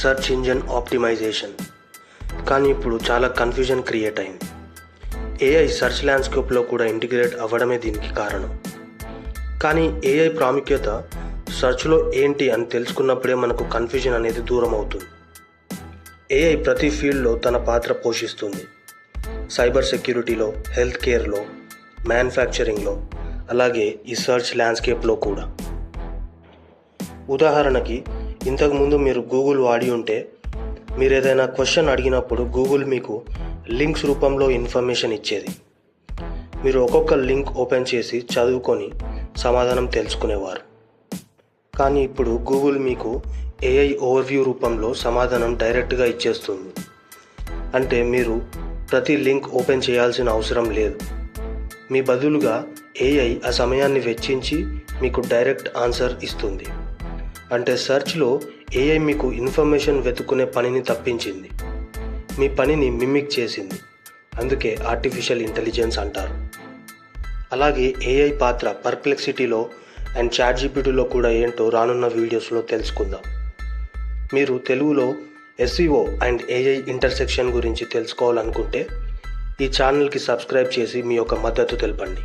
Search engine optimisation. కానీ ఇప్పుడు చాలా కన్ఫ్యూజన్ క్రియేట్ అయింది. ఏఐ సెర్చ్ ల్యాండ్స్కేప్లో కూడా ఇంటిగ్రేట్ అవ్వడమే దీనికి కారణం. కానీ ఏఐ ప్రాముఖ్యత సెర్చ్లో ఏంటి అని తెలుసుకున్నప్పుడే మనకు కన్ఫ్యూజన్ అనేది దూరం అవుతుంది. ఏఐ ప్రతి ఫీల్డ్లో తన పాత్ర పోషిస్తుంది. సైబర్ సెక్యూరిటీలో, హెల్త్ కేర్లో, మ్యానుఫ్యాక్చరింగ్లో, అలాగే ఈ సెర్చ్ ల్యాండ్స్కేప్లో కూడా. ఉదాహరణకి, ఇంతకుముందు మీరు గూగుల్ వాడి ఉంటే మీరు ఏదైనా క్వశ్చన్ అడిగినప్పుడు గూగుల్ మీకు లింక్స్ రూపంలో ఇన్ఫర్మేషన్ ఇచ్చేది. మీరు ఒక్కొక్క లింక్ ఓపెన్ చేసి చదువుకొని సమాధానం తెలుసుకునేవారు. కానీ ఇప్పుడు గూగుల్ మీకు ఏఐ ఓవర్వ్యూ రూపంలో సమాధానం డైరెక్ట్గా ఇచ్చేస్తుంది. అంటే మీరు ప్రతి లింక్ ఓపెన్ చేయాల్సిన అవసరం లేదు. మీ బదులుగా ఏఐ ఆ సమయాన్ని వెచ్చించి మీకు డైరెక్ట్ ఆన్సర్ ఇస్తుంది. అంటే సెర్చ్లో ఏఐ మీకు ఇన్ఫర్మేషన్ వెతుక్కునే పనిని తప్పించింది, మీ పనిని మిమిక్ చేసింది. అందుకే ఆర్టిఫిషియల్ ఇంటెలిజెన్స్ అంటారు. అలాగే ఏఐ పాత్ర పర్ప్లెక్సిటీలో అండ్ చాట్‌జీపీటీలో కూడా ఏంటో రానున్న వీడియోస్లో తెలుసుకుందాం. మీరు తెలుగులో ఎస్ఈఓ అండ్ ఏఐ ఇంటర్సెక్షన్ గురించి తెలుసుకోవాలనుకుంటే ఈ ఛానల్కి సబ్స్క్రైబ్ చేసి మీ యొక్క మద్దతు తెలపండి.